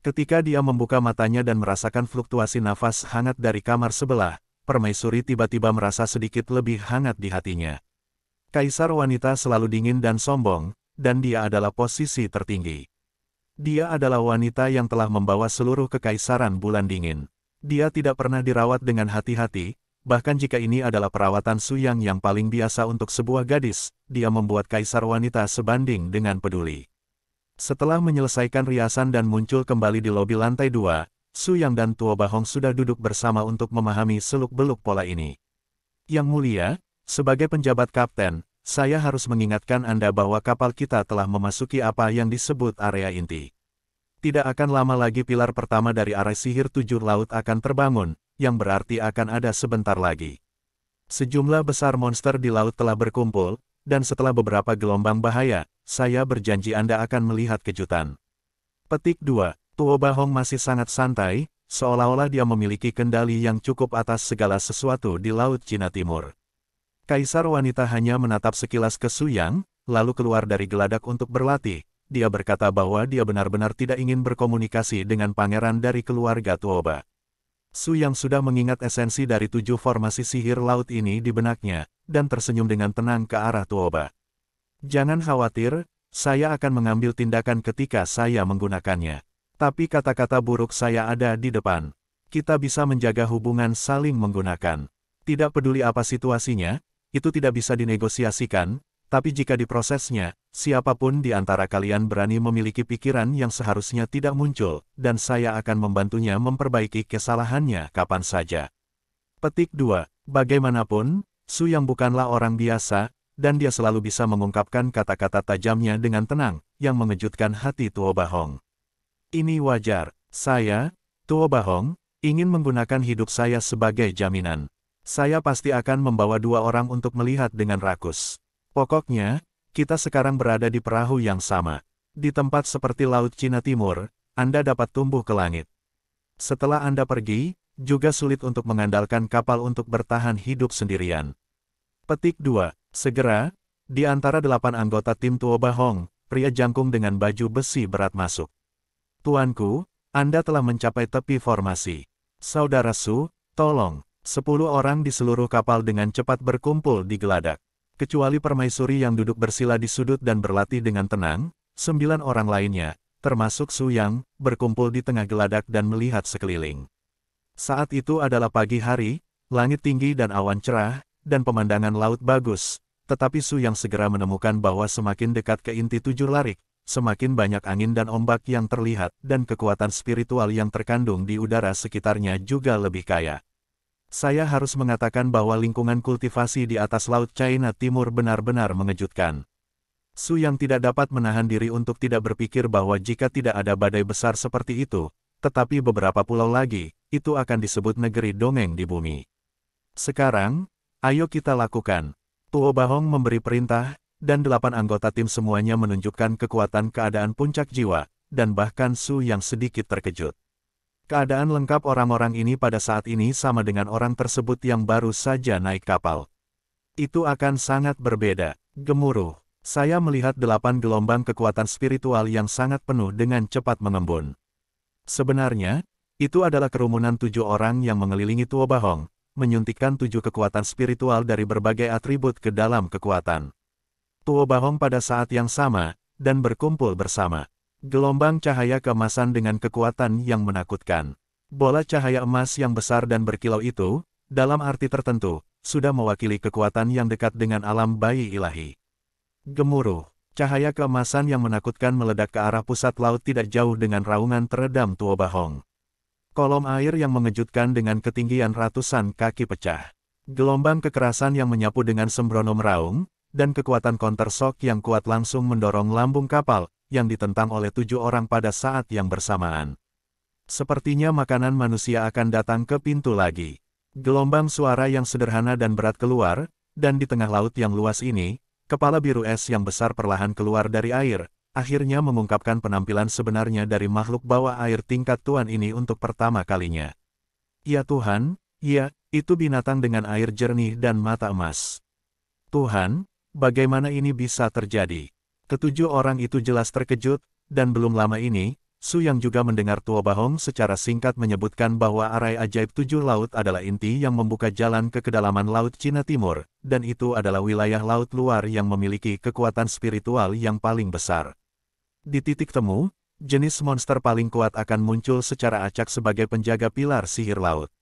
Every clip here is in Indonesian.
Ketika dia membuka matanya dan merasakan fluktuasi nafas hangat dari kamar sebelah, permaisuri tiba-tiba merasa sedikit lebih hangat di hatinya. Kaisar wanita selalu dingin dan sombong, dan dia adalah posisi tertinggi. Dia adalah wanita yang telah membawa seluruh kekaisaran bulan dingin. Dia tidak pernah dirawat dengan hati-hati, bahkan jika ini adalah perawatan Suyang yang paling biasa untuk sebuah gadis, dia membuat kaisar wanita sebanding dengan peduli. Setelah menyelesaikan riasan dan muncul kembali di lobi lantai 2, Suyang dan Tuo Bahong sudah duduk bersama untuk memahami seluk-beluk pola ini. Yang mulia, sebagai penjabat kapten, saya harus mengingatkan Anda bahwa kapal kita telah memasuki apa yang disebut area inti. Tidak akan lama lagi pilar pertama dari area sihir 7 laut akan terbangun, yang berarti akan ada sebentar lagi. Sejumlah besar monster di laut telah berkumpul, dan setelah beberapa gelombang bahaya, saya berjanji Anda akan melihat kejutan. Petik 2. Tuo Bahong masih sangat santai, seolah-olah dia memiliki kendali yang cukup atas segala sesuatu di Laut Cina Timur. Kaisar wanita hanya menatap sekilas ke Suyang, lalu keluar dari geladak untuk berlatih. Dia berkata bahwa dia benar-benar tidak ingin berkomunikasi dengan pangeran dari keluarga Tuoba. Suyang sudah mengingat esensi dari 7 formasi sihir laut ini di benaknya, dan tersenyum dengan tenang ke arah Tuoba. Jangan khawatir, saya akan mengambil tindakan ketika saya menggunakannya. Tapi kata-kata buruk saya ada di depan. Kita bisa menjaga hubungan saling menggunakan. Tidak peduli apa situasinya, itu tidak bisa dinegosiasikan, tapi jika diprosesnya, siapapun di antara kalian berani memiliki pikiran yang seharusnya tidak muncul, dan saya akan membantunya memperbaiki kesalahannya kapan saja. Petik 2. Bagaimanapun, Suyang bukanlah orang biasa, dan dia selalu bisa mengungkapkan kata-kata tajamnya dengan tenang, yang mengejutkan hati Tuo Bahong. Ini wajar, saya, Tuo Bahong, ingin menggunakan hidup saya sebagai jaminan. Saya pasti akan membawa 2 orang untuk melihat dengan rakus. Pokoknya, kita sekarang berada di perahu yang sama. Di tempat seperti Laut Cina Timur, Anda dapat tumbuh ke langit. Setelah Anda pergi, juga sulit untuk mengandalkan kapal untuk bertahan hidup sendirian. Petik 2. Segera, di antara 8 anggota tim Tuo Bahong, pria jangkung dengan baju besi berat masuk. Tuanku, Anda telah mencapai tepi formasi. Saudara Su, tolong. 10 orang di seluruh kapal dengan cepat berkumpul di geladak. Kecuali permaisuri yang duduk bersila di sudut dan berlatih dengan tenang, 9 orang lainnya, termasuk Suyang, berkumpul di tengah geladak dan melihat sekeliling. Saat itu adalah pagi hari, langit tinggi dan awan cerah, dan pemandangan laut bagus, tetapi Suyang segera menemukan bahwa semakin dekat ke inti 7 larik, semakin banyak angin dan ombak yang terlihat, dan kekuatan spiritual yang terkandung di udara sekitarnya juga lebih kaya. Saya harus mengatakan bahwa lingkungan kultivasi di atas Laut China Timur benar-benar mengejutkan. Suyang tidak dapat menahan diri untuk tidak berpikir bahwa jika tidak ada badai besar seperti itu, tetapi beberapa pulau lagi, itu akan disebut negeri dongeng di bumi. Sekarang, ayo kita lakukan. Tuo Bahong memberi perintah, dan 8 anggota tim semuanya menunjukkan kekuatan keadaan puncak jiwa, dan bahkan Su yang sedikit terkejut. Keadaan lengkap orang-orang ini pada saat ini sama dengan orang tersebut yang baru saja naik kapal. Itu akan sangat berbeda. Gemuruh. Saya melihat 8 gelombang kekuatan spiritual yang sangat penuh dengan cepat mengembun. Sebenarnya, itu adalah kerumunan 7 orang yang mengelilingi Tuo Bahong, menyuntikkan 7 kekuatan spiritual dari berbagai atribut ke dalam kekuatan Tuo Bahong pada saat yang sama, dan berkumpul bersama. Gelombang cahaya keemasan dengan kekuatan yang menakutkan. Bola cahaya emas yang besar dan berkilau itu, dalam arti tertentu, sudah mewakili kekuatan yang dekat dengan alam bayi ilahi. Gemuruh. Cahaya keemasan yang menakutkan meledak ke arah pusat laut tidak jauh dengan raungan teredam Tuo Bahong. Kolom air yang mengejutkan dengan ketinggian ratusan kaki pecah. Gelombang kekerasan yang menyapu dengan sembrono meraung, dan kekuatan counter shock yang kuat langsung mendorong lambung kapal, yang ditentang oleh 7 orang pada saat yang bersamaan. Sepertinya makanan manusia akan datang ke pintu lagi. Gelombang suara yang sederhana dan berat keluar, dan di tengah laut yang luas ini, kepala biru es yang besar perlahan keluar dari air, akhirnya mengungkapkan penampilan sebenarnya dari makhluk bawah air tingkat tuan ini untuk pertama kalinya. Ya Tuhan, ya, itu binatang dengan air jernih dan mata emas. Tuhan, bagaimana ini bisa terjadi? Ketujuh orang itu jelas terkejut, dan belum lama ini, Su Yang juga mendengar Tuo Bahong secara singkat menyebutkan bahwa arai ajaib 7 laut adalah inti yang membuka jalan ke kedalaman Laut Cina Timur, dan itu adalah wilayah laut luar yang memiliki kekuatan spiritual yang paling besar. Di titik temu, jenis monster paling kuat akan muncul secara acak sebagai penjaga pilar sihir laut.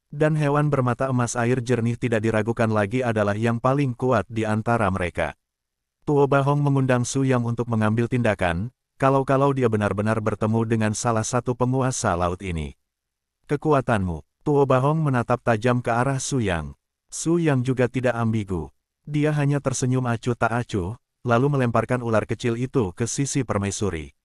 Dan hewan bermata emas air jernih tidak diragukan lagi adalah yang paling kuat di antara mereka. Tuo Bahong mengundang Su Yang untuk mengambil tindakan, kalau dia benar-benar bertemu dengan salah satu penguasa laut ini. Kekuatanmu. Tuo Bahong menatap tajam ke arah Su Yang. Su Yang juga tidak ambigu. Dia hanya tersenyum acuh tak acuh, lalu melemparkan ular kecil itu ke sisi permaisuri.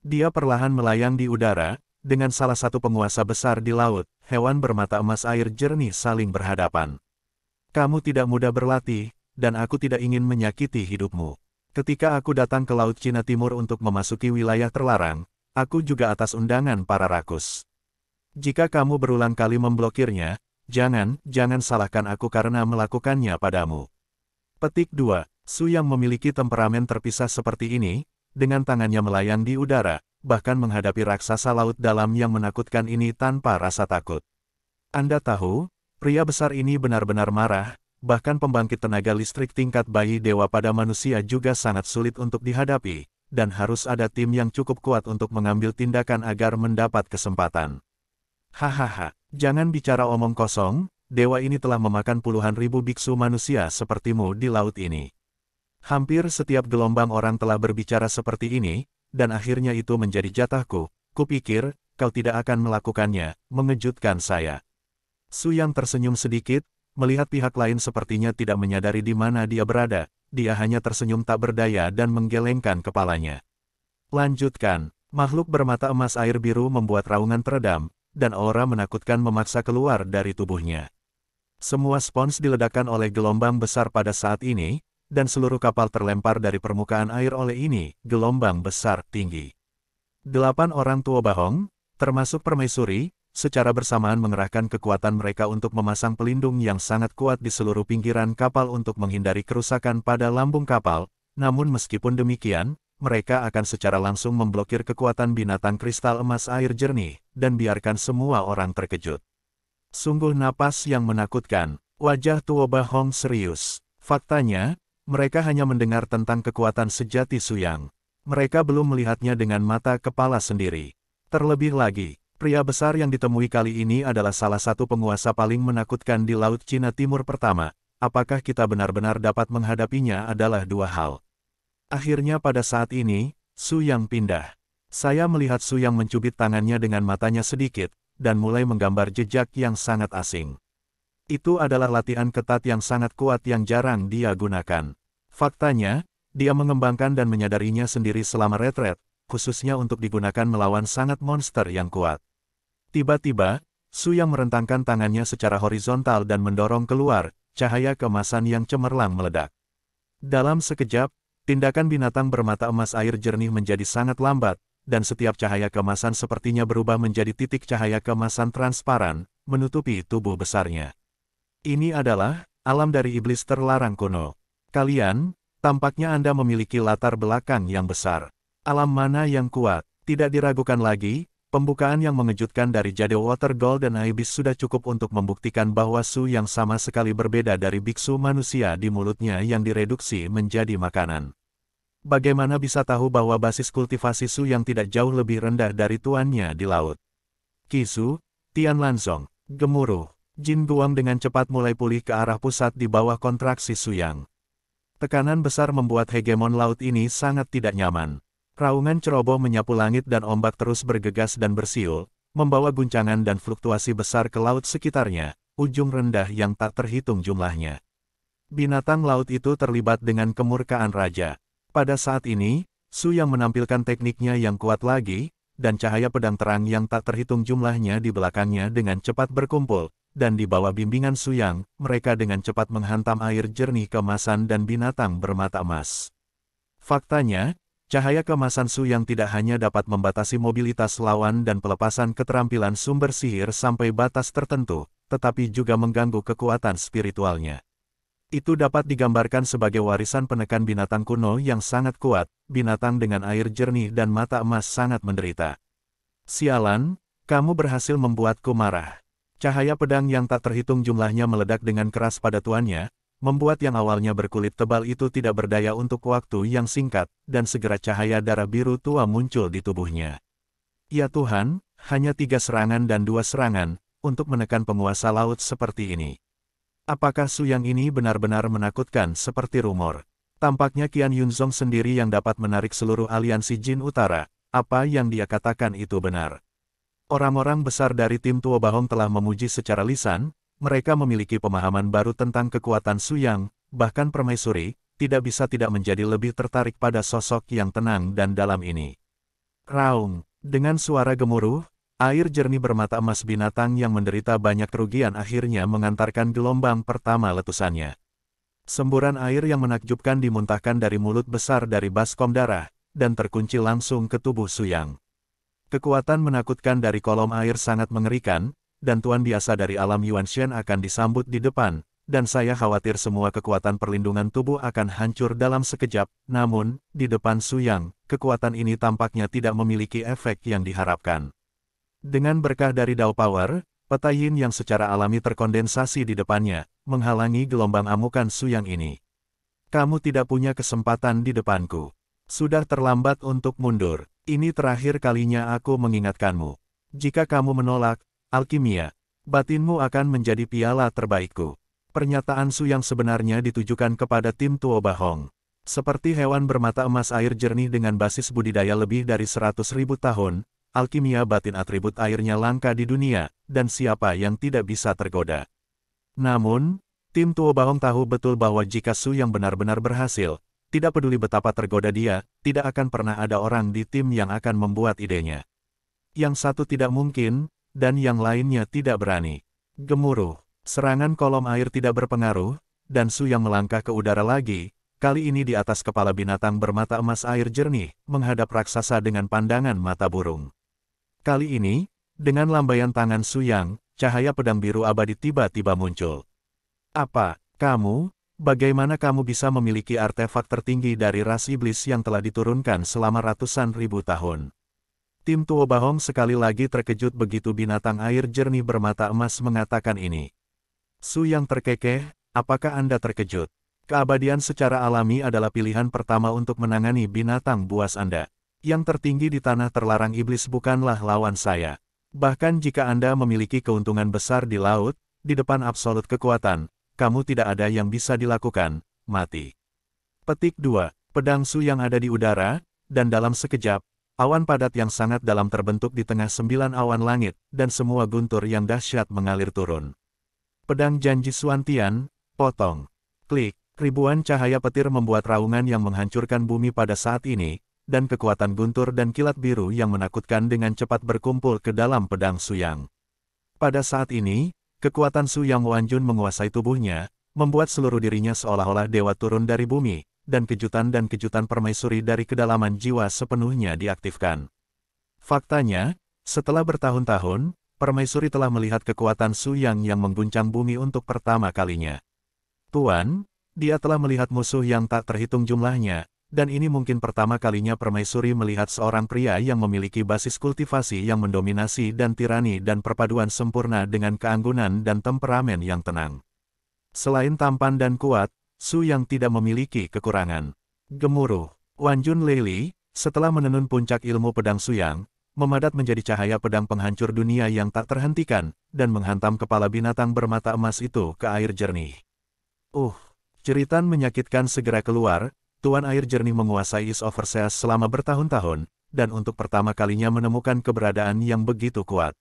Dia perlahan melayang di udara, dengan salah satu penguasa besar di laut, hewan bermata emas air jernih saling berhadapan. Kamu tidak mudah berlatih, dan aku tidak ingin menyakiti hidupmu. Ketika aku datang ke Laut Cina Timur untuk memasuki wilayah terlarang, aku juga atas undangan para rakus. Jika kamu berulang kali memblokirnya, jangan salahkan aku karena melakukannya padamu. Petik 2. Su Yang memiliki temperamen terpisah seperti ini, dengan tangannya melayang di udara, bahkan menghadapi raksasa laut dalam yang menakutkan ini tanpa rasa takut. Anda tahu, pria besar ini benar-benar marah. Bahkan pembangkit tenaga listrik tingkat bayi dewa pada manusia juga sangat sulit untuk dihadapi, dan harus ada tim yang cukup kuat untuk mengambil tindakan agar mendapat kesempatan. Hahaha, jangan bicara omong kosong, dewa ini telah memakan puluhan ribu biksu manusia sepertimu di laut ini. Hampir setiap gelombang orang telah berbicara seperti ini, dan akhirnya itu menjadi jatahku. Kupikir, kau tidak akan melakukannya, mengejutkan saya. Su Yang tersenyum sedikit, melihat pihak lain sepertinya tidak menyadari di mana dia berada, dia hanya tersenyum tak berdaya dan menggelengkan kepalanya. Lanjutkan, makhluk bermata emas air biru membuat raungan teredam, dan aura menakutkan memaksa keluar dari tubuhnya. Semua spons diledakkan oleh gelombang besar pada saat ini, dan seluruh kapal terlempar dari permukaan air oleh ini, gelombang besar tinggi. 8 orang Tuo Bahong, termasuk permaisuri, secara bersamaan mengerahkan kekuatan mereka untuk memasang pelindung yang sangat kuat di seluruh pinggiran kapal untuk menghindari kerusakan pada lambung kapal, namun meskipun demikian, mereka akan secara langsung memblokir kekuatan binatang kristal emas air jernih, dan biarkan semua orang terkejut. Sungguh napas yang menakutkan, wajah Tuo Bahong serius. Faktanya, mereka hanya mendengar tentang kekuatan sejati Su Yang. Mereka belum melihatnya dengan mata kepala sendiri. Terlebih lagi, pria besar yang ditemui kali ini adalah salah satu penguasa paling menakutkan di Laut Cina Timur pertama. Apakah kita benar-benar dapat menghadapinya adalah dua hal. Akhirnya pada saat ini, Su Yang pindah. Saya melihat Su Yang mencubit tangannya dengan matanya sedikit, dan mulai menggambar jejak yang sangat asing. Itu adalah latihan ketat yang sangat kuat yang jarang dia gunakan. Faktanya, dia mengembangkan dan menyadarinya sendiri selama retret, khususnya untuk digunakan melawan sangat monster yang kuat. Tiba-tiba, Su Yang merentangkan tangannya secara horizontal dan mendorong keluar, cahaya keemasan yang cemerlang meledak. Dalam sekejap, tindakan binatang bermata emas air jernih menjadi sangat lambat, dan setiap cahaya keemasan sepertinya berubah menjadi titik cahaya keemasan transparan, menutupi tubuh besarnya. Ini adalah alam dari iblis terlarang kuno. Kalian, tampaknya Anda memiliki latar belakang yang besar. Alam mana yang kuat? Tidak diragukan lagi, pembukaan yang mengejutkan dari Jade Water Golden Abyss sudah cukup untuk membuktikan bahwa Su Yang sama sekali berbeda dari biksu manusia di mulutnya yang direduksi menjadi makanan. Bagaimana bisa tahu bahwa basis kultivasi Su Yang tidak jauh lebih rendah dari tuannya di laut? Kisu, Tian Lanzong, gemuruh, Jin Guang dengan cepat mulai pulih ke arah pusat di bawah kontraksi Su Yang. Tekanan besar membuat hegemon laut ini sangat tidak nyaman. Raungan ceroboh menyapu langit dan ombak terus bergegas dan bersiul, membawa guncangan dan fluktuasi besar ke laut sekitarnya, ujung rendah yang tak terhitung jumlahnya. Binatang laut itu terlibat dengan kemurkaan raja. Pada saat ini, Su Yang menampilkan tekniknya yang kuat lagi, dan cahaya pedang terang yang tak terhitung jumlahnya di belakangnya dengan cepat berkumpul, dan di bawah bimbingan Su Yang, mereka dengan cepat menghantam air jernih keemasan dan binatang bermata emas. Faktanya, cahaya keemasan Su Yang tidak hanya dapat membatasi mobilitas lawan dan pelepasan keterampilan sumber sihir sampai batas tertentu, tetapi juga mengganggu kekuatan spiritualnya. Itu dapat digambarkan sebagai warisan penekan binatang kuno yang sangat kuat, binatang dengan air jernih dan mata emas sangat menderita. Sialan, kamu berhasil membuatku marah. Cahaya pedang yang tak terhitung jumlahnya meledak dengan keras pada tuannya, membuat yang awalnya berkulit tebal itu tidak berdaya untuk waktu yang singkat, dan segera cahaya darah biru tua muncul di tubuhnya. Ya Tuhan, hanya 3 serangan dan 2 serangan, untuk menekan penguasa laut seperti ini. Apakah Su Yang ini benar-benar menakutkan seperti rumor? Tampaknya Qian Yunzong sendiri yang dapat menarik seluruh aliansi Jin Utara. Apa yang dia katakan itu benar. Orang-orang besar dari tim Tuo Bahong telah memuji secara lisan, mereka memiliki pemahaman baru tentang kekuatan Su Yang, bahkan permaisuri, tidak bisa tidak menjadi lebih tertarik pada sosok yang tenang dan dalam ini. Raung, dengan suara gemuruh, air jernih bermata emas binatang yang menderita banyak kerugian akhirnya mengantarkan gelombang pertama letusannya. Semburan air yang menakjubkan dimuntahkan dari mulut besar dari baskom darah, dan terkunci langsung ke tubuh Su Yang. Kekuatan menakutkan dari kolom air sangat mengerikan, dan tuan biasa dari alam Yuanshen akan disambut di depan, dan saya khawatir semua kekuatan perlindungan tubuh akan hancur dalam sekejap, namun, di depan Su Yang, kekuatan ini tampaknya tidak memiliki efek yang diharapkan. Dengan berkah dari Dao Power, peta Yin yang secara alami terkondensasi di depannya, menghalangi gelombang amukan Su Yang ini. Kamu tidak punya kesempatan di depanku. Sudah terlambat untuk mundur. Ini terakhir kalinya aku mengingatkanmu. Jika kamu menolak, alkimia, batinmu akan menjadi piala terbaikku. Pernyataan Su Yang sebenarnya ditujukan kepada tim Tuo Bahong. Seperti hewan bermata emas air jernih dengan basis budidaya lebih dari 100.000 tahun, alkimia batin atribut airnya langka di dunia, dan siapa yang tidak bisa tergoda. Namun, tim Tuo Bahong tahu betul bahwa jika Su Yang benar-benar berhasil, tidak peduli betapa tergoda dia, tidak akan pernah ada orang di tim yang akan membuat idenya. Yang satu tidak mungkin, dan yang lainnya tidak berani. Gemuruh, serangan kolom air tidak berpengaruh, dan Su Yang melangkah ke udara lagi, kali ini di atas kepala binatang bermata emas air jernih, menghadap raksasa dengan pandangan mata burung. Kali ini, dengan lambaian tangan Su Yang, cahaya pedang biru abadi tiba-tiba muncul. Apa, kamu? Bagaimana kamu bisa memiliki artefak tertinggi dari ras iblis yang telah diturunkan selama ratusan ribu tahun? Tim Tuo Bahong sekali lagi terkejut begitu binatang air jernih bermata emas mengatakan ini. Su Yang terkekeh, apakah Anda terkejut? Keabadian secara alami adalah pilihan pertama untuk menangani binatang buas Anda. Yang tertinggi di tanah terlarang iblis bukanlah lawan saya. Bahkan jika Anda memiliki keuntungan besar di laut, di depan absolut kekuatan, kamu tidak ada yang bisa dilakukan, mati. Petik 2. Pedang Su Yang ada di udara, dan dalam sekejap, awan padat yang sangat dalam terbentuk di tengah 9 awan langit, dan semua guntur yang dahsyat mengalir turun. Pedang janji Suantian, potong. Klik, ribuan cahaya petir membuat raungan yang menghancurkan bumi pada saat ini, dan kekuatan guntur dan kilat biru yang menakutkan dengan cepat berkumpul ke dalam pedang Su Yang. Pada saat ini, kekuatan Su Yang Wanjun menguasai tubuhnya, membuat seluruh dirinya seolah-olah dewa turun dari bumi, dan kejutan permaisuri dari kedalaman jiwa sepenuhnya diaktifkan. Faktanya, setelah bertahun-tahun, permaisuri telah melihat kekuatan Su Yang mengguncang bumi untuk pertama kalinya. Tuan, dia telah melihat musuh yang tak terhitung jumlahnya, dan ini mungkin pertama kalinya permaisuri melihat seorang pria yang memiliki basis kultivasi yang mendominasi dan tirani dan perpaduan sempurna dengan keanggunan dan temperamen yang tenang. Selain tampan dan kuat, Su Yang tidak memiliki kekurangan. Gemuruh, Wanjun Leili, setelah menenun puncak ilmu pedang Su Yang, memadat menjadi cahaya pedang penghancur dunia yang tak terhentikan, dan menghantam kepala binatang bermata emas itu ke air jernih. Jeritan menyakitkan segera keluar. Tuan air jernih menguasai East Overseas selama bertahun-tahun, dan untuk pertama kalinya menemukan keberadaan yang begitu kuat.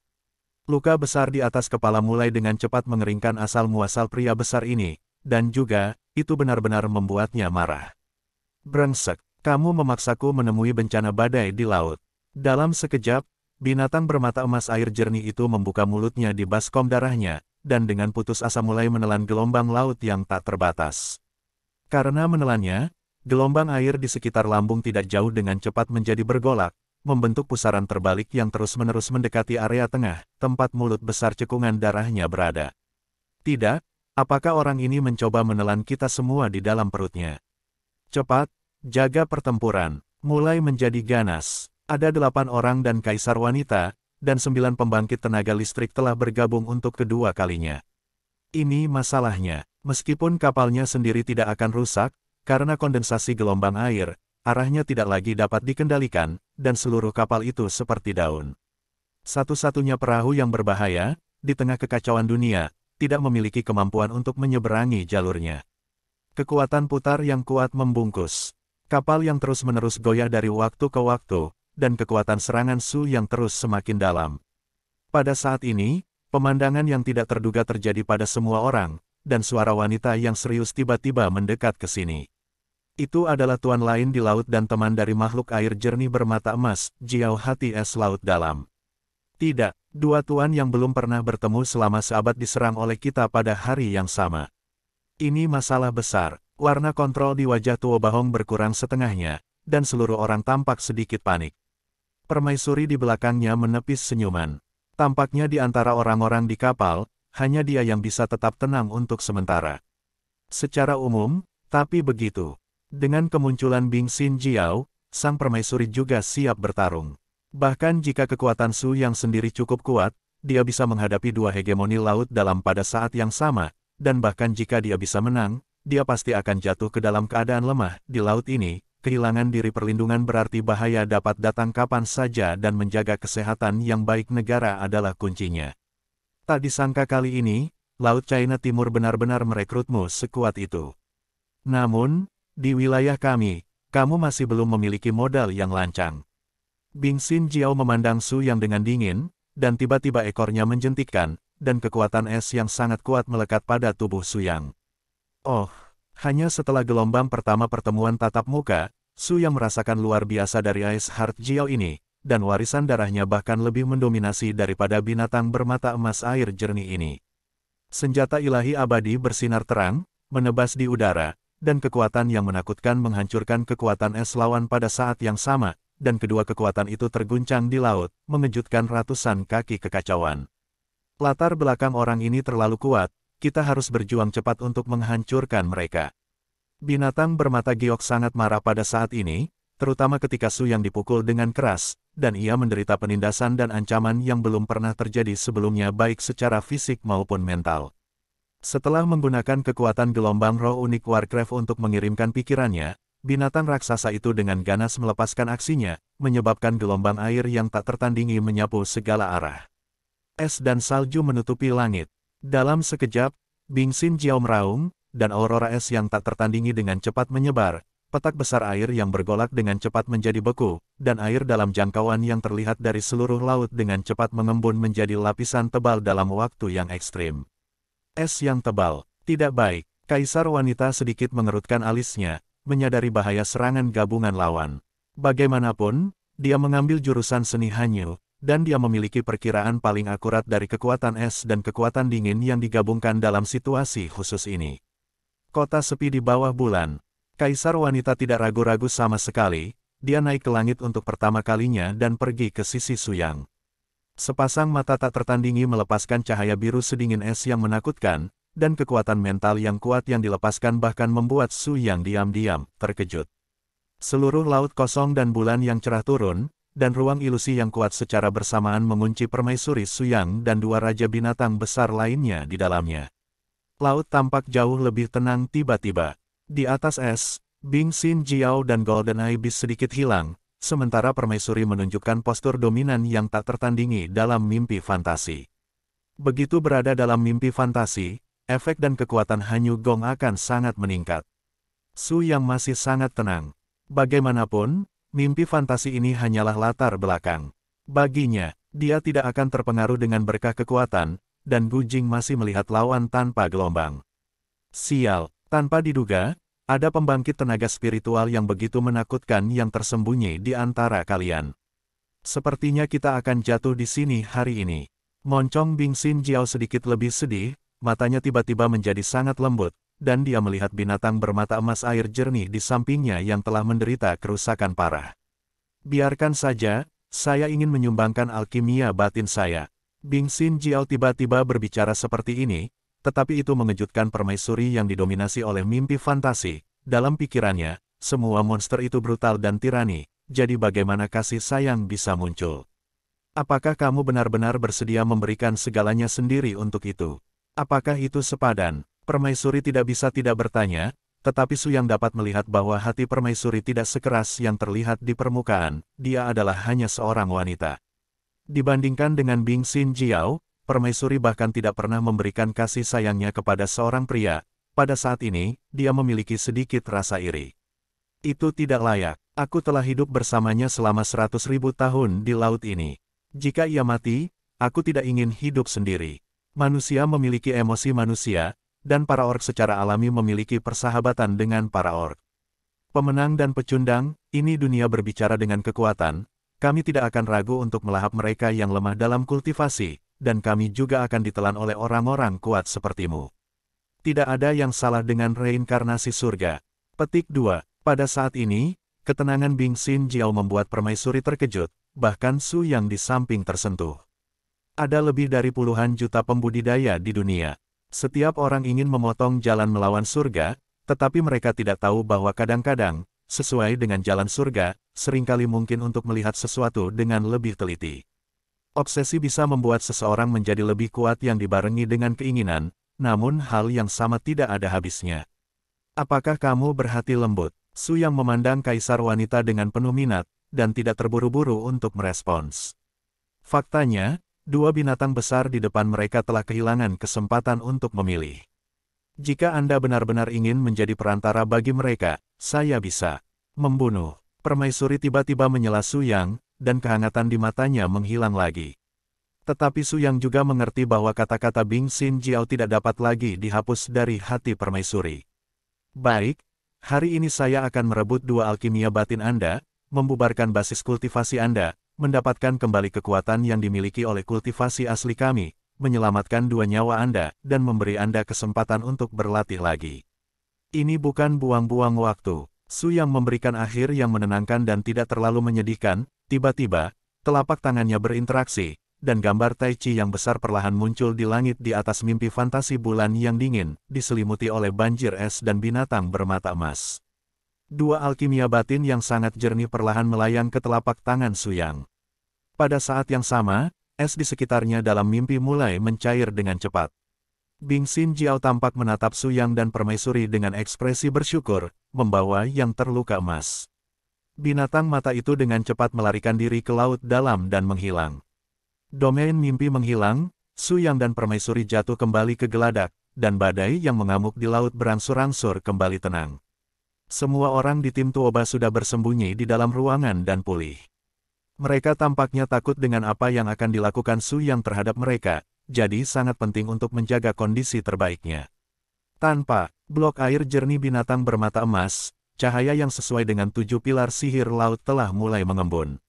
Luka besar di atas kepala mulai dengan cepat mengeringkan asal-muasal pria besar ini, dan juga, itu benar-benar membuatnya marah. Brengsek, kamu memaksaku menemui bencana badai di laut. Dalam sekejap, binatang bermata emas air jernih itu membuka mulutnya di baskom darahnya, dan dengan putus asa mulai menelan gelombang laut yang tak terbatas. Karena menelannya, gelombang air di sekitar lambung tidak jauh dengan cepat menjadi bergolak, membentuk pusaran terbalik yang terus-menerus mendekati area tengah, tempat mulut besar cekungan darahnya berada. Tidak, Apakah orang ini mencoba menelan kita semua di dalam perutnya? Cepat, jaga pertempuran. Mulai menjadi ganas. Ada 8 orang dan kaisar wanita, dan 9 pembangkit tenaga listrik telah bergabung untuk kedua kalinya. Ini masalahnya. Meskipun kapalnya sendiri tidak akan rusak, karena kondensasi gelombang air, arahnya tidak lagi dapat dikendalikan, dan seluruh kapal itu seperti daun. Satu-satunya perahu yang berbahaya, di tengah kekacauan dunia, tidak memiliki kemampuan untuk menyeberangi jalurnya. Kekuatan putar yang kuat membungkus. Kapal yang terus-menerus goyah dari waktu ke waktu, dan kekuatan serangan Su yang terus semakin dalam. Pada saat ini, pemandangan yang tidak terduga terjadi pada semua orang, dan suara wanita yang serius tiba-tiba mendekat ke sini. Itu adalah tuan lain di laut dan teman dari makhluk air jernih bermata emas, Jiao Hati Es Laut Dalam. Tidak, dua tuan yang belum pernah bertemu selama seabad diserang oleh kita pada hari yang sama. Ini masalah besar. Warna kontrol di wajah Tuo Bahong berkurang setengahnya, dan seluruh orang tampak sedikit panik. Permaisuri di belakangnya menepis senyuman. Tampaknya di antara orang-orang di kapal, hanya dia yang bisa tetap tenang untuk sementara. Secara umum, tapi begitu. Dengan kemunculan Bing Xin Jiao, sang permaisuri juga siap bertarung. Bahkan jika kekuatan Su yang sendiri cukup kuat, dia bisa menghadapi dua hegemoni laut dalam pada saat yang sama, dan bahkan jika dia bisa menang, dia pasti akan jatuh ke dalam keadaan lemah. Di laut ini, kehilangan diri perlindungan berarti bahaya dapat datang kapan saja dan menjaga kesehatan yang baik negara adalah kuncinya. Tak disangka kali ini, Laut China Timur benar-benar merekrutmu sekuat itu. Namun, di wilayah kami, kamu masih belum memiliki modal yang lancang. Bing Xin Jiao memandang Su yang dengan dingin, dan tiba-tiba ekornya menjentikkan, dan kekuatan es yang sangat kuat melekat pada tubuh Su Yang. Oh, hanya setelah gelombang pertama pertemuan tatap muka, Su yang merasakan luar biasa dari Ice Heart Jiao ini, dan warisan darahnya bahkan lebih mendominasi daripada binatang bermata emas air jernih ini. Senjata ilahi abadi bersinar terang, menebas di udara, dan kekuatan yang menakutkan menghancurkan kekuatan es lawan pada saat yang sama, dan kedua kekuatan itu terguncang di laut, mengejutkan ratusan kaki kekacauan. Latar belakang orang ini terlalu kuat. Kita harus berjuang cepat untuk menghancurkan mereka. Binatang bermata giok sangat marah pada saat ini, terutama ketika Su yang dipukul dengan keras, dan ia menderita penindasan dan ancaman yang belum pernah terjadi sebelumnya baik secara fisik maupun mental. Setelah menggunakan kekuatan gelombang roh unik Warcraft untuk mengirimkan pikirannya, binatang raksasa itu dengan ganas melepaskan aksinya, menyebabkan gelombang air yang tak tertandingi menyapu segala arah. Es dan salju menutupi langit. Dalam sekejap, Bing Xin Jiao meraung, dan aurora es yang tak tertandingi dengan cepat menyebar, petak besar air yang bergolak dengan cepat menjadi beku, dan air dalam jangkauan yang terlihat dari seluruh laut dengan cepat mengembun menjadi lapisan tebal dalam waktu yang ekstrim. Es yang tebal, tidak baik. Kaisar wanita sedikit mengerutkan alisnya, menyadari bahaya serangan gabungan lawan. Bagaimanapun, dia mengambil jurusan seni Hanyu, dan dia memiliki perkiraan paling akurat dari kekuatan es dan kekuatan dingin yang digabungkan dalam situasi khusus ini. Kota sepi di bawah bulan. Kaisar wanita tidak ragu-ragu sama sekali, dia naik ke langit untuk pertama kalinya dan pergi ke sisi Su Yang. Sepasang mata tak tertandingi melepaskan cahaya biru sedingin es yang menakutkan, dan kekuatan mental yang kuat yang dilepaskan bahkan membuat Su Yang diam-diam terkejut. Seluruh laut kosong dan bulan yang cerah turun, dan ruang ilusi yang kuat secara bersamaan mengunci permaisuri Su Yang dan dua raja binatang besar lainnya di dalamnya. Laut tampak jauh lebih tenang tiba-tiba. Di atas es, Bing Xin Jiao dan Golden Ibis sedikit hilang, sementara permaisuri menunjukkan postur dominan yang tak tertandingi dalam mimpi fantasi. Begitu berada dalam mimpi fantasi, efek dan kekuatan Hanyu Gong akan sangat meningkat. Su Yang masih sangat tenang. Bagaimanapun, mimpi fantasi ini hanyalah latar belakang. Baginya, dia tidak akan terpengaruh dengan berkah kekuatan, dan Gu Jing masih melihat lawan tanpa gelombang. Sial, tanpa diduga, ada pembangkit tenaga spiritual yang begitu menakutkan yang tersembunyi di antara kalian. Sepertinya kita akan jatuh di sini hari ini. Moncong Bing Xin Jiao sedikit lebih sedih, matanya tiba-tiba menjadi sangat lembut, dan dia melihat binatang bermata emas air jernih di sampingnya yang telah menderita kerusakan parah. Biarkan saja, saya ingin menyumbangkan alkimia batin saya. Bing Xin Jiao tiba-tiba berbicara seperti ini, tetapi itu mengejutkan permaisuri yang didominasi oleh mimpi fantasi. Dalam pikirannya, semua monster itu brutal dan tirani, jadi bagaimana kasih sayang bisa muncul? Apakah kamu benar-benar bersedia memberikan segalanya sendiri untuk itu? Apakah itu sepadan? Permaisuri tidak bisa tidak bertanya, tetapi Su Yang dapat melihat bahwa hati permaisuri tidak sekeras yang terlihat di permukaan, dia adalah hanya seorang wanita. Dibandingkan dengan Bing Xin Jiao, permaisuri bahkan tidak pernah memberikan kasih sayangnya kepada seorang pria. Pada saat ini, dia memiliki sedikit rasa iri. Itu tidak layak. Aku telah hidup bersamanya selama 100.000 tahun di laut ini. Jika ia mati, aku tidak ingin hidup sendiri. Manusia memiliki emosi manusia, dan para orc secara alami memiliki persahabatan dengan para orc. Pemenang dan pecundang, ini dunia berbicara dengan kekuatan. Kami tidak akan ragu untuk melahap mereka yang lemah dalam kultivasi, dan kami juga akan ditelan oleh orang-orang kuat sepertimu. Tidak ada yang salah dengan reinkarnasi surga. Petik 2. Pada saat ini, ketenangan Bing Xin Jiao membuat permaisuri terkejut, bahkan Su Yang di samping tersentuh. Ada lebih dari puluhan juta pembudidaya di dunia. Setiap orang ingin memotong jalan melawan surga, tetapi mereka tidak tahu bahwa kadang-kadang, sesuai dengan jalan surga, seringkali mungkin untuk melihat sesuatu dengan lebih teliti. Obsesi bisa membuat seseorang menjadi lebih kuat yang dibarengi dengan keinginan, namun hal yang sama tidak ada habisnya. Apakah kamu berhati lembut? Su Yang memandang kaisar wanita dengan penuh minat, dan tidak terburu-buru untuk merespons. Faktanya, dua binatang besar di depan mereka telah kehilangan kesempatan untuk memilih. Jika Anda benar-benar ingin menjadi perantara bagi mereka, saya bisa membunuh. Permaisuri tiba-tiba menyela Su Yang, dan kehangatan di matanya menghilang lagi. Tetapi Su Yang juga mengerti bahwa kata-kata Bing Xin Jiao tidak dapat lagi dihapus dari hati permaisuri. Baik, hari ini saya akan merebut dua alkimia batin Anda, membubarkan basis kultivasi Anda, mendapatkan kembali kekuatan yang dimiliki oleh kultivasi asli kami, menyelamatkan dua nyawa Anda, dan memberi Anda kesempatan untuk berlatih lagi. Ini bukan buang-buang waktu. Su Yang memberikan akhir yang menenangkan dan tidak terlalu menyedihkan. Tiba-tiba, telapak tangannya berinteraksi, dan gambar Tai Chi yang besar perlahan muncul di langit di atas mimpi fantasi bulan yang dingin, diselimuti oleh banjir es dan binatang bermata emas. Dua alkimia batin yang sangat jernih perlahan melayang ke telapak tangan Su Yang. Pada saat yang sama, es di sekitarnya dalam mimpi mulai mencair dengan cepat. Bing Xin Jiao tampak menatap Su Yang dan permaisuri dengan ekspresi bersyukur, membawa yang terluka emas. Binatang mata itu dengan cepat melarikan diri ke laut dalam dan menghilang. Domain mimpi menghilang, Su Yang dan permaisuri jatuh kembali ke geladak, dan badai yang mengamuk di laut berangsur-angsur kembali tenang. Semua orang di tim Tuoba sudah bersembunyi di dalam ruangan dan pulih. Mereka tampaknya takut dengan apa yang akan dilakukan Su Yang terhadap mereka, jadi sangat penting untuk menjaga kondisi terbaiknya. Tanpa blok air jernih binatang bermata emas, cahaya yang sesuai dengan 7 pilar sihir laut telah mulai mengembun.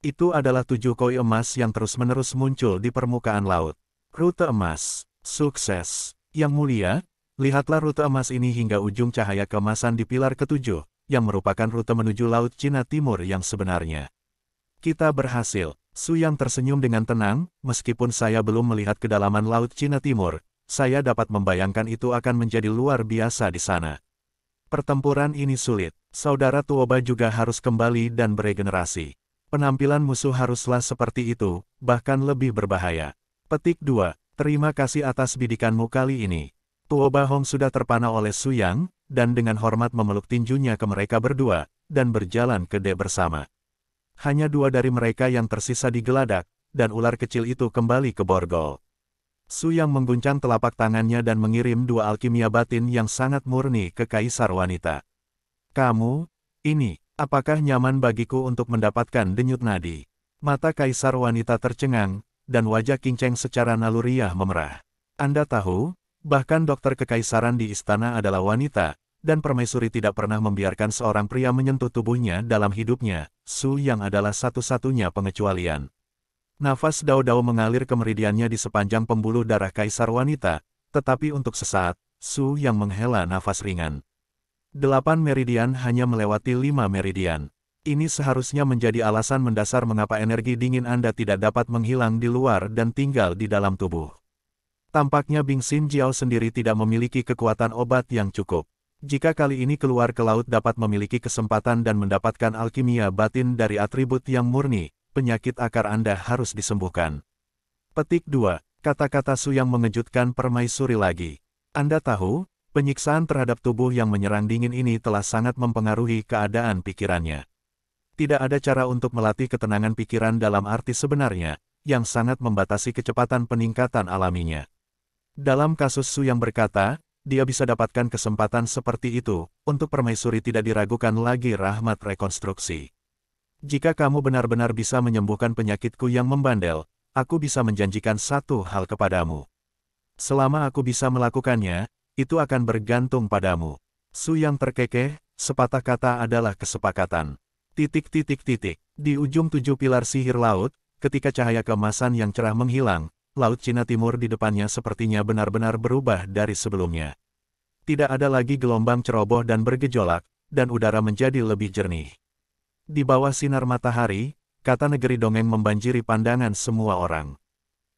Itu adalah 7 koi emas yang terus-menerus muncul di permukaan laut. Rute emas. Sukses. Yang mulia, lihatlah rute emas ini hingga ujung cahaya keemasan di pilar ke-7, yang merupakan rute menuju Laut Cina Timur yang sebenarnya. Kita berhasil. Su Yang tersenyum dengan tenang, meskipun saya belum melihat kedalaman Laut Cina Timur, saya dapat membayangkan itu akan menjadi luar biasa di sana. Pertempuran ini sulit. Saudara Tuoba juga harus kembali dan beregenerasi. Penampilan musuh haruslah seperti itu, bahkan lebih berbahaya. Petik 2. Terima kasih atas bidikanmu kali ini. Tuoba Hong sudah terpana oleh Su Yang, dan dengan hormat memeluk tinjunya ke mereka berdua, dan berjalan ke De bersama. Hanya 2 dari mereka yang tersisa di geladak, dan ular kecil itu kembali ke borgol. Su Yang mengguncang telapak tangannya dan mengirim 2 alkimia batin yang sangat murni ke kaisar wanita. Kamu, ini, apakah nyaman bagiku untuk mendapatkan denyut nadi? Mata kaisar wanita tercengang, dan wajah King Cheng secara naluriah memerah. Anda tahu, bahkan dokter kekaisaran di istana adalah wanita, dan permaisuri tidak pernah membiarkan seorang pria menyentuh tubuhnya dalam hidupnya. Su Yang adalah satu-satunya pengecualian. Nafas Dao-Dao mengalir ke meridiannya di sepanjang pembuluh darah kaisar wanita, tetapi untuk sesaat, Su Yang menghela nafas ringan. 8 meridian hanya melewati 5 meridian. Ini seharusnya menjadi alasan mendasar mengapa energi dingin Anda tidak dapat menghilang di luar dan tinggal di dalam tubuh. Tampaknya Bing Xin Jiao sendiri tidak memiliki kekuatan obat yang cukup. Jika kali ini keluar ke laut dapat memiliki kesempatan dan mendapatkan alkimia batin dari atribut yang murni, penyakit akar Anda harus disembuhkan. Petik 2. Kata-kata Su yang mengejutkan permaisuri lagi. Anda tahu, penyiksaan terhadap tubuh yang menyerang dingin ini telah sangat mempengaruhi keadaan pikirannya. Tidak ada cara untuk melatih ketenangan pikiran dalam arti sebenarnya, yang sangat membatasi kecepatan peningkatan alaminya. Dalam kasus Su yang berkata, dia bisa dapatkan kesempatan seperti itu, untuk permaisuri tidak diragukan lagi rahmat rekonstruksi. Jika kamu benar-benar bisa menyembuhkan penyakitku yang membandel, aku bisa menjanjikan satu hal kepadamu. Selama aku bisa melakukannya, itu akan bergantung padamu. Su yang terkekeh, sepatah kata adalah kesepakatan. Di ujung 7 pilar sihir laut, ketika cahaya keemasan yang cerah menghilang, Laut Cina Timur di depannya sepertinya benar-benar berubah dari sebelumnya. Tidak ada lagi gelombang ceroboh dan bergejolak, dan udara menjadi lebih jernih. Di bawah sinar matahari, kata negeri dongeng membanjiri pandangan semua orang.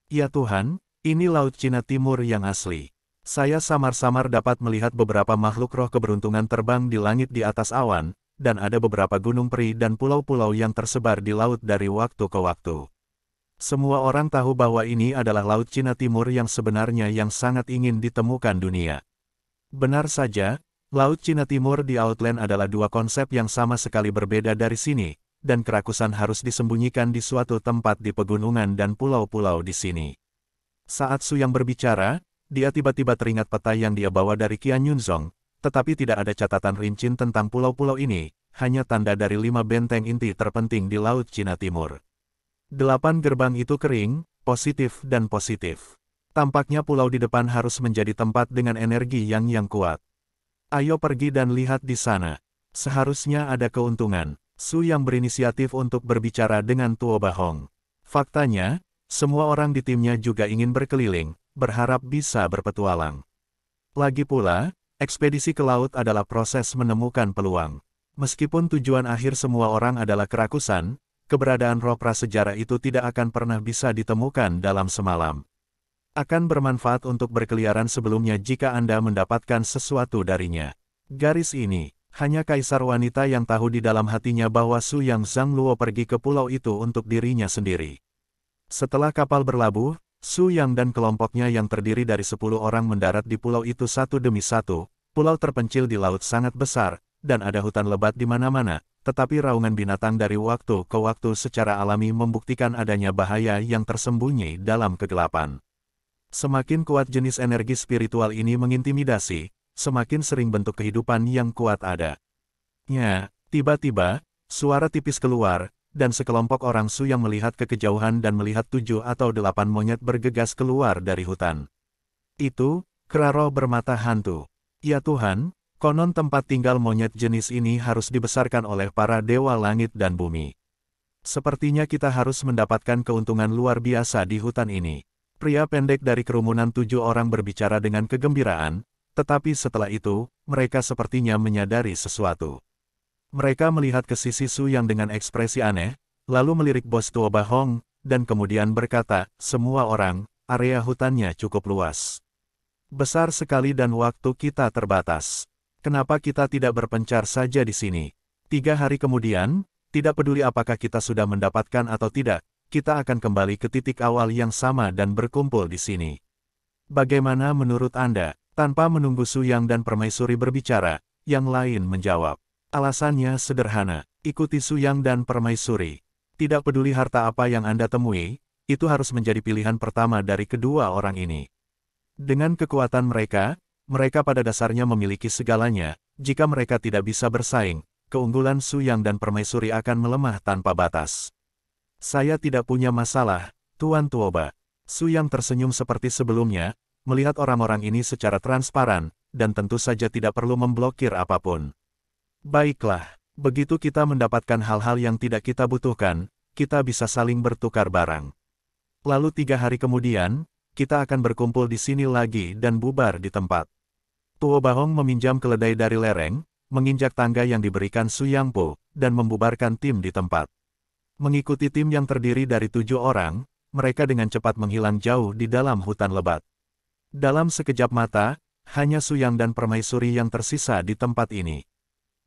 Ya Tuhan, ini Laut Cina Timur yang asli. Saya samar-samar dapat melihat beberapa makhluk roh keberuntungan terbang di langit di atas awan, dan ada beberapa gunung peri dan pulau-pulau yang tersebar di laut dari waktu ke waktu. Semua orang tahu bahwa ini adalah Laut Cina Timur yang sebenarnya yang sangat ingin ditemukan dunia. Benar saja, Laut Cina Timur di Outland adalah dua konsep yang sama sekali berbeda dari sini, dan kerakusan harus disembunyikan di suatu tempat di pegunungan dan pulau-pulau di sini. Saat Su yang berbicara, dia tiba-tiba teringat peta yang dia bawa dari Qian Yunzong, tetapi tidak ada catatan rinci tentang pulau-pulau ini, hanya tanda dari 5 benteng inti terpenting di Laut Cina Timur. 8 gerbang itu kering, positif dan positif. Tampaknya pulau di depan harus menjadi tempat dengan energi yang kuat. Ayo pergi dan lihat di sana. Seharusnya ada keuntungan. Su yang berinisiatif untuk berbicara dengan Tuo Bahong. Faktanya, semua orang di timnya juga ingin berkeliling, berharap bisa berpetualang. Lagi pula, ekspedisi ke laut adalah proses menemukan peluang. Meskipun tujuan akhir semua orang adalah kerakusan, keberadaan roh prasejarah itu tidak akan pernah bisa ditemukan dalam semalam. Akan bermanfaat untuk berkeliaran sebelumnya jika Anda mendapatkan sesuatu darinya. Garis ini, hanya kaisar wanita yang tahu di dalam hatinya bahwa Su Yang Zhangluo pergi ke pulau itu untuk dirinya sendiri. Setelah kapal berlabuh, Su Yang dan kelompoknya yang terdiri dari 10 orang mendarat di pulau itu satu demi satu. Pulau terpencil di laut sangat besar, dan ada hutan lebat di mana-mana. Tetapi raungan binatang dari waktu ke waktu secara alami membuktikan adanya bahaya yang tersembunyi dalam kegelapan. Semakin kuat jenis energi spiritual ini mengintimidasi, semakin sering bentuk kehidupan yang kuat ada. Ya, tiba-tiba, suara tipis keluar, dan sekelompok orang Su yang melihat ke kejauhan dan melihat 7 atau 8 monyet bergegas keluar dari hutan. Itu, kera roh bermata hantu. Ya Tuhan, konon tempat tinggal monyet jenis ini harus dibesarkan oleh para dewa langit dan bumi. Sepertinya kita harus mendapatkan keuntungan luar biasa di hutan ini. Pria pendek dari kerumunan 7 orang berbicara dengan kegembiraan, tetapi setelah itu, mereka sepertinya menyadari sesuatu. Mereka melihat ke sisi Su yang dengan ekspresi aneh, lalu melirik bos Tuo Bahong, dan kemudian berkata, semua orang, area hutannya cukup luas. Besar sekali dan waktu kita terbatas. Kenapa kita tidak berpencar saja di sini? 3 hari kemudian, tidak peduli apakah kita sudah mendapatkan atau tidak, kita akan kembali ke titik awal yang sama dan berkumpul di sini. Bagaimana menurut Anda? Tanpa menunggu Su Yang dan permaisuri berbicara, yang lain menjawab. Alasannya sederhana, ikuti Su Yang dan permaisuri. Tidak peduli harta apa yang Anda temui, itu harus menjadi pilihan pertama dari kedua orang ini. Dengan kekuatan mereka pada dasarnya memiliki segalanya. Jika mereka tidak bisa bersaing, keunggulan Su Yang dan permaisuri akan melemah tanpa batas. Saya tidak punya masalah, Tuan Tuoba. Su Yang tersenyum seperti sebelumnya, melihat orang-orang ini secara transparan, dan tentu saja tidak perlu memblokir apapun. Baiklah, begitu kita mendapatkan hal-hal yang tidak kita butuhkan, kita bisa saling bertukar barang. Lalu 3 hari kemudian, kita akan berkumpul di sini lagi dan bubar di tempat. Tuo Bahong meminjam keledai dari lereng, menginjak tangga yang diberikan Su Yang Po, dan membubarkan tim di tempat. Mengikuti tim yang terdiri dari 7 orang, mereka dengan cepat menghilang jauh di dalam hutan lebat. Dalam sekejap mata, hanya Su Yang dan permaisuri yang tersisa di tempat ini.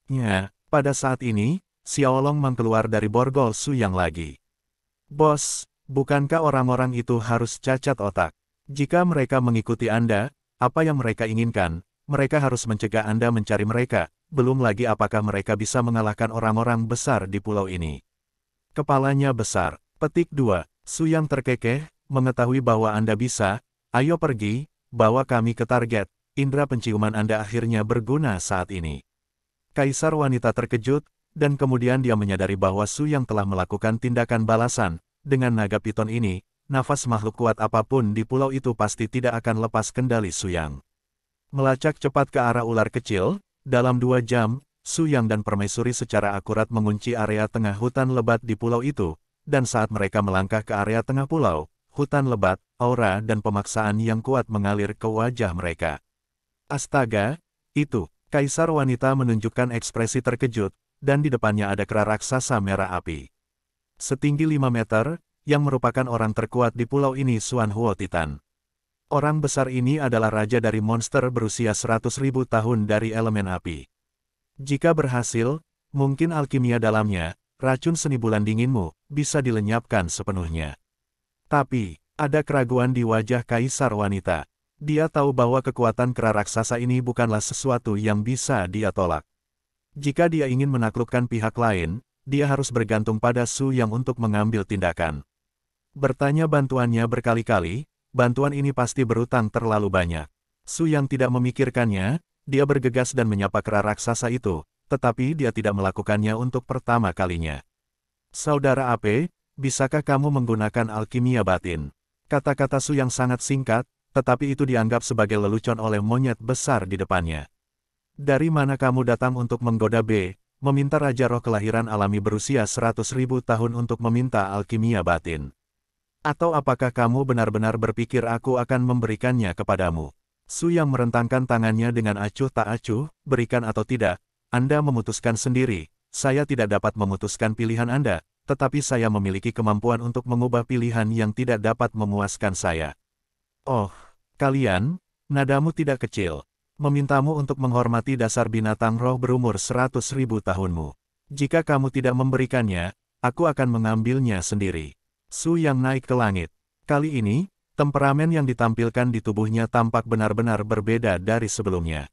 Ya, pada saat ini, Xiaolong keluar dari borgol Su Yang lagi. Bos, bukankah orang-orang itu harus cacat otak? Jika mereka mengikuti Anda, apa yang mereka inginkan, mereka harus mencegah Anda mencari mereka, belum lagi apakah mereka bisa mengalahkan orang-orang besar di pulau ini. Kepalanya besar. Petik 2. Su Yang terkekeh, mengetahui bahwa Anda bisa, ayo pergi, bawa kami ke target, indera penciuman Anda akhirnya berguna saat ini. Kaisar wanita terkejut, dan kemudian dia menyadari bahwa Su Yang telah melakukan tindakan balasan. Dengan naga piton ini, nafas makhluk kuat apapun di pulau itu pasti tidak akan lepas kendali Su Yang. Melacak cepat ke arah ular kecil, dalam 2 jam, Su Yang dan permaisuri secara akurat mengunci area tengah hutan lebat di pulau itu, dan saat mereka melangkah ke area tengah pulau, hutan lebat, aura dan pemaksaan yang kuat mengalir ke wajah mereka. Astaga, itu, Kaisar wanita menunjukkan ekspresi terkejut, dan di depannya ada kera raksasa merah api. Setinggi 5 meter, yang merupakan orang terkuat di pulau ini Xuanhuo Titan. Orang besar ini adalah raja dari monster berusia 100.000 tahun dari elemen api. Jika berhasil, mungkin alkimia dalamnya, racun seni bulan dinginmu, bisa dilenyapkan sepenuhnya. Tapi, ada keraguan di wajah Kaisar wanita. Dia tahu bahwa kekuatan kera raksasa ini bukanlah sesuatu yang bisa dia tolak. Jika dia ingin menaklukkan pihak lain, dia harus bergantung pada Su Yang untuk mengambil tindakan. Bertanya bantuannya berkali-kali, bantuan ini pasti berutang terlalu banyak. Su Yang tidak memikirkannya, dia bergegas dan menyapa kera raksasa itu, tetapi dia tidak melakukannya untuk pertama kalinya. Saudara Ape, bisakah kamu menggunakan alkimia batin? Kata-kata Su Yang sangat singkat, tetapi itu dianggap sebagai lelucon oleh monyet besar di depannya. Dari mana kamu datang untuk menggoda B, meminta Raja Roh kelahiran alami berusia 100.000 tahun untuk meminta alkimia batin? Atau apakah kamu benar-benar berpikir aku akan memberikannya kepadamu? Su Yang merentangkan tangannya dengan acuh tak acuh, berikan atau tidak, Anda memutuskan sendiri, saya tidak dapat memutuskan pilihan Anda, tetapi saya memiliki kemampuan untuk mengubah pilihan yang tidak dapat memuaskan saya. Oh, kalian, nadamu tidak kecil. Memintamu untuk menghormati dasar binatang roh berumur 100.000 tahunmu. Jika kamu tidak memberikannya, aku akan mengambilnya sendiri. Su Yang naik ke langit. Kali ini, temperamen yang ditampilkan di tubuhnya tampak benar-benar berbeda dari sebelumnya.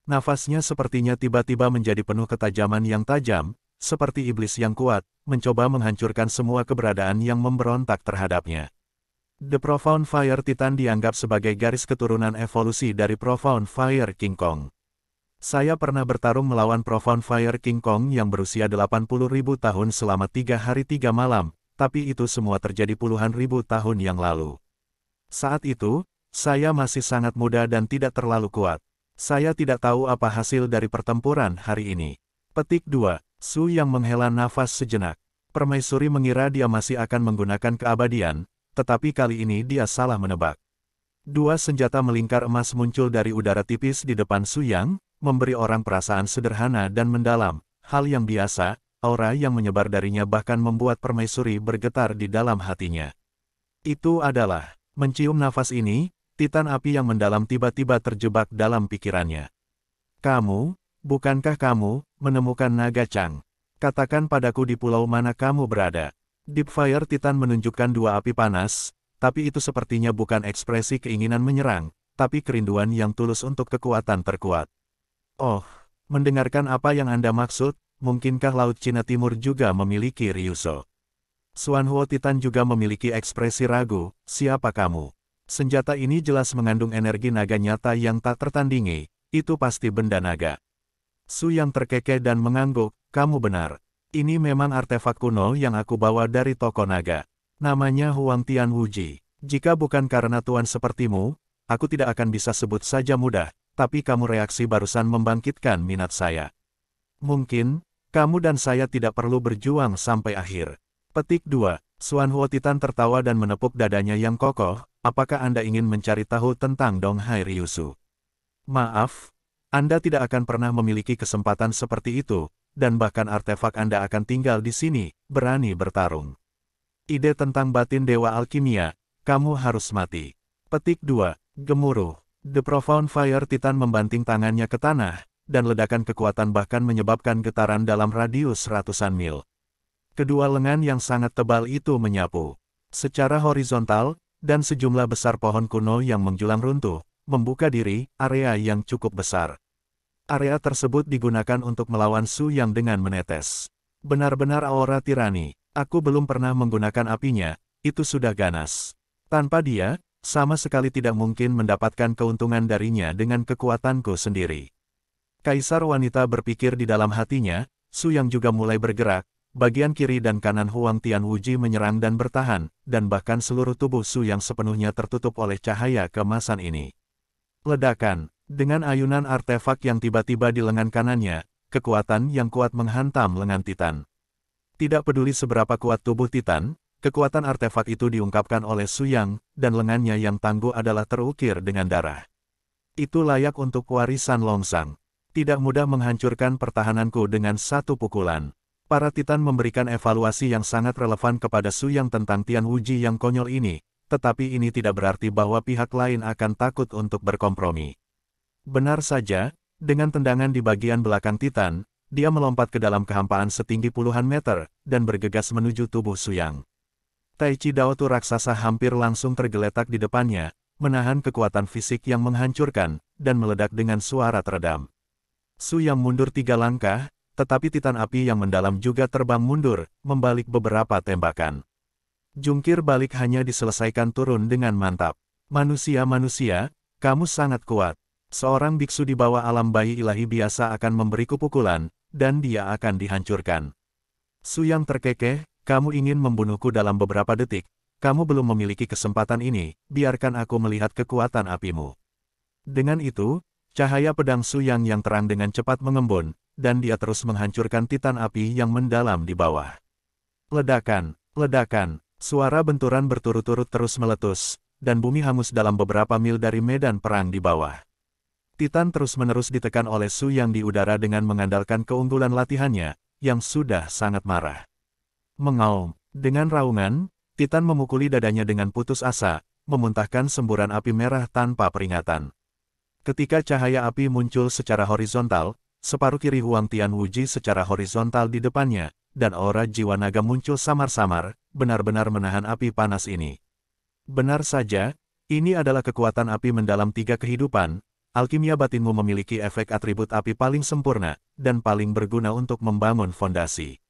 Nafasnya sepertinya tiba-tiba menjadi penuh ketajaman yang tajam, seperti iblis yang kuat, mencoba menghancurkan semua keberadaan yang memberontak terhadapnya. The Profound Fire Titan dianggap sebagai garis keturunan evolusi dari Profound Fire King Kong. Saya pernah bertarung melawan Profound Fire King Kong yang berusia 80.000 tahun selama 3 hari 3 malam, tapi itu semua terjadi puluhan ribu tahun yang lalu. Saat itu, saya masih sangat muda dan tidak terlalu kuat. Saya tidak tahu apa hasil dari pertempuran hari ini. Petik 2. Su Yang menghela nafas sejenak. Permaisuri mengira dia masih akan menggunakan keabadian, tetapi kali ini dia salah menebak. 2 senjata melingkar emas muncul dari udara tipis di depan Su Yang, memberi orang perasaan sederhana dan mendalam, hal yang biasa. Aura yang menyebar darinya bahkan membuat permaisuri bergetar di dalam hatinya. Itu adalah, mencium nafas ini, Titan api yang mendalam tiba-tiba terjebak dalam pikirannya. Kamu, bukankah kamu, menemukan naga Chang? Katakan padaku di pulau mana kamu berada. Deep Fire Titan menunjukkan 2 api panas, tapi itu sepertinya bukan ekspresi keinginan menyerang, tapi kerinduan yang tulus untuk kekuatan terkuat. Oh, mendengarkan apa yang Anda maksud? Mungkinkah Laut Cina Timur juga memiliki Ryuso? Xuanhuo Titan juga memiliki ekspresi ragu, siapa kamu? Senjata ini jelas mengandung energi naga nyata yang tak tertandingi, itu pasti benda naga. Su Yang terkekeh dan mengangguk, kamu benar. Ini memang artefak kuno yang aku bawa dari toko naga. Namanya Huang Tian Wuji. Jika bukan karena tuan sepertimu, aku tidak akan bisa sebut saja mudah, tapi kamu reaksi barusan membangkitkan minat saya. Mungkin, kamu dan saya tidak perlu berjuang sampai akhir. Petik 2. Xuanhuo Titan tertawa dan menepuk dadanya yang kokoh, apakah Anda ingin mencari tahu tentang Donghai Ryusu? Maaf, Anda tidak akan pernah memiliki kesempatan seperti itu, dan bahkan artefak Anda akan tinggal di sini, berani bertarung. Ide tentang batin Dewa Alkimia, kamu harus mati. Petik 2. Gemuruh. The Profound Fire Titan membanting tangannya ke tanah, dan ledakan kekuatan bahkan menyebabkan getaran dalam radius ratusan mil. Kedua lengan yang sangat tebal itu menyapu secara horizontal, dan sejumlah besar pohon kuno yang menjulang runtuh, membuka diri, area yang cukup besar. Area tersebut digunakan untuk melawan Su Yang dengan menetes. Benar-benar aura tirani. Aku belum pernah menggunakan apinya, itu sudah ganas. Tanpa dia, sama sekali tidak mungkin mendapatkan keuntungan darinya dengan kekuatanku sendiri. Kaisar wanita berpikir di dalam hatinya, Su Yang juga mulai bergerak, bagian kiri dan kanan Huang Tianwuji menyerang dan bertahan, dan bahkan seluruh tubuh Su Yang sepenuhnya tertutup oleh cahaya kemasan ini. Ledakan, dengan ayunan artefak yang tiba-tiba di lengan kanannya, kekuatan yang kuat menghantam lengan Titan. Tidak peduli seberapa kuat tubuh Titan, kekuatan artefak itu diungkapkan oleh Su Yang, dan lengannya yang tangguh adalah terukir dengan darah. Itu layak untuk warisan Longsang. Tidak mudah menghancurkan pertahananku dengan satu pukulan. Para Titan memberikan evaluasi yang sangat relevan kepada Su Yang tentang Tianwuji yang konyol ini, tetapi ini tidak berarti bahwa pihak lain akan takut untuk berkompromi. Benar saja, dengan tendangan di bagian belakang Titan, dia melompat ke dalam kehampaan setinggi puluhan meter, dan bergegas menuju tubuh Su Yang. Tai Chi Daotu raksasa hampir langsung tergeletak di depannya, menahan kekuatan fisik yang menghancurkan, dan meledak dengan suara teredam. Su Yang mundur 3 langkah, tetapi Titan api yang mendalam juga terbang mundur, membalik beberapa tembakan. Jungkir balik hanya diselesaikan turun dengan mantap. Manusia-manusia, kamu sangat kuat. Seorang biksu di bawah alam bayi ilahi biasa akan memberiku pukulan, dan dia akan dihancurkan. Su Yang terkekeh, kamu ingin membunuhku dalam beberapa detik, kamu belum memiliki kesempatan ini, biarkan aku melihat kekuatan apimu. Dengan itu, cahaya pedang Su Yang yang terang dengan cepat mengembun, dan dia terus menghancurkan Titan api yang mendalam di bawah. Ledakan, ledakan, suara benturan berturut-turut terus meletus, dan bumi hangus dalam beberapa mil dari medan perang di bawah. Titan terus-menerus ditekan oleh Su Yang di udara dengan mengandalkan keunggulan latihannya, yang sudah sangat marah. Mengaum, dengan raungan, Titan memukuli dadanya dengan putus asa, memuntahkan semburan api merah tanpa peringatan. Ketika cahaya api muncul secara horizontal, separuh kiri Huang Tianwuji secara horizontal di depannya, dan aura jiwa naga muncul samar-samar, benar-benar menahan api panas ini. Benar saja, ini adalah kekuatan api mendalam 3 kehidupan. Alkimia batinmu memiliki efek atribut api paling sempurna, dan paling berguna untuk membangun fondasi.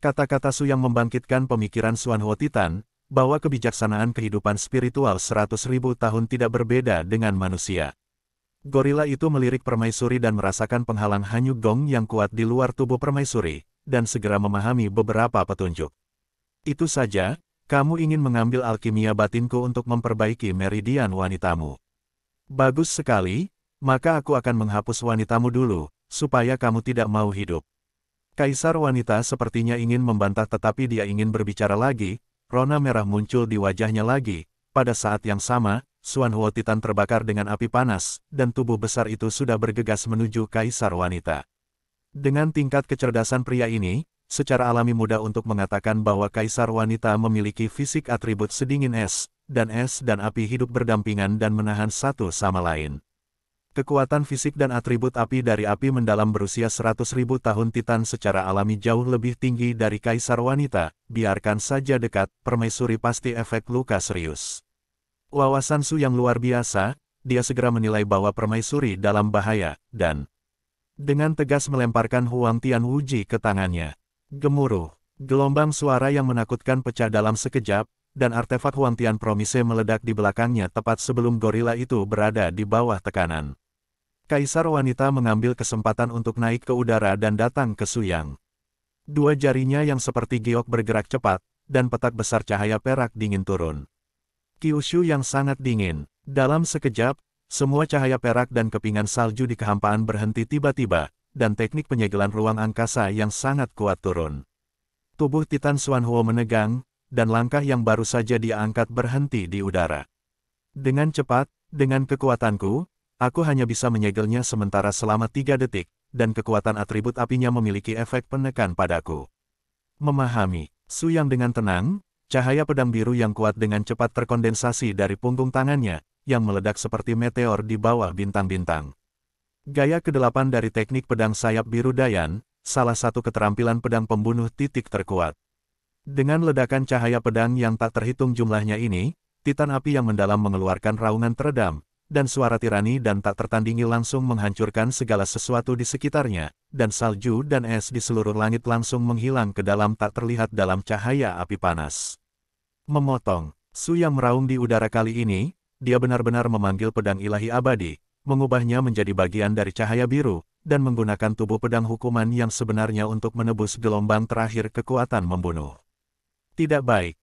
Kata-kata Su Yang membangkitkan pemikiran Xuanhuo Titan, bahwa kebijaksanaan kehidupan spiritual 100.000 tahun tidak berbeda dengan manusia. Gorila itu melirik permaisuri dan merasakan penghalang hanyut gong yang kuat di luar tubuh permaisuri, dan segera memahami beberapa petunjuk. Itu saja, kamu ingin mengambil alkimia batinku untuk memperbaiki meridian wanitamu. Bagus sekali, maka aku akan menghapus wanitamu dulu, supaya kamu tidak mau hidup. Kaisar wanita sepertinya ingin membantah tetapi dia ingin berbicara lagi, rona merah muncul di wajahnya lagi. Pada saat yang sama, Xuanhuo Titan terbakar dengan api panas, dan tubuh besar itu sudah bergegas menuju Kaisar wanita. Dengan tingkat kecerdasan pria ini, secara alami mudah untuk mengatakan bahwa Kaisar wanita memiliki fisik atribut sedingin es dan api hidup berdampingan dan menahan satu sama lain. Kekuatan fisik dan atribut api dari api mendalam berusia 100.000 tahun Titan secara alami jauh lebih tinggi dari Kaisar wanita, biarkan saja dekat, permaisuri pasti efek luka serius. Wawasan Su yang luar biasa, dia segera menilai bahwa permaisuri dalam bahaya, dan dengan tegas melemparkan Huang Tianwuji ke tangannya. Gemuruh, gelombang suara yang menakutkan pecah dalam sekejap, dan artefak Huang Tian Promise meledak di belakangnya tepat sebelum gorila itu berada di bawah tekanan. Kaisar wanita mengambil kesempatan untuk naik ke udara dan datang ke Su Yang. Dua jarinya yang seperti giok bergerak cepat, dan petak besar cahaya perak dingin turun. Kyushu yang sangat dingin. Dalam sekejap, semua cahaya perak dan kepingan salju di kehampaan berhenti tiba-tiba, dan teknik penyegelan ruang angkasa yang sangat kuat turun. Tubuh Titan Xuanhuo menegang, dan langkah yang baru saja dia angkat berhenti di udara. Dengan cepat, dengan kekuatanku, aku hanya bisa menyegelnya sementara selama 3 detik, dan kekuatan atribut apinya memiliki efek penekan padaku. Memahami, Su Yang dengan tenang, cahaya pedang biru yang kuat dengan cepat terkondensasi dari punggung tangannya, yang meledak seperti meteor di bawah bintang-bintang. Gaya ke-8 dari teknik pedang sayap biru Dayan, salah satu keterampilan pedang pembunuh titik terkuat. Dengan ledakan cahaya pedang yang tak terhitung jumlahnya ini, titan api yang mendalam mengeluarkan raungan teredam, dan suara tirani dan tak tertandingi langsung menghancurkan segala sesuatu di sekitarnya, dan salju dan es di seluruh langit langsung menghilang ke dalam tak terlihat dalam cahaya api panas. Memotong. Su yang meraung di udara kali ini, dia benar-benar memanggil pedang ilahi abadi, mengubahnya menjadi bagian dari cahaya biru, dan menggunakan tubuh pedang hukuman yang sebenarnya untuk menebus gelombang terakhir kekuatan membunuh. Tidak baik.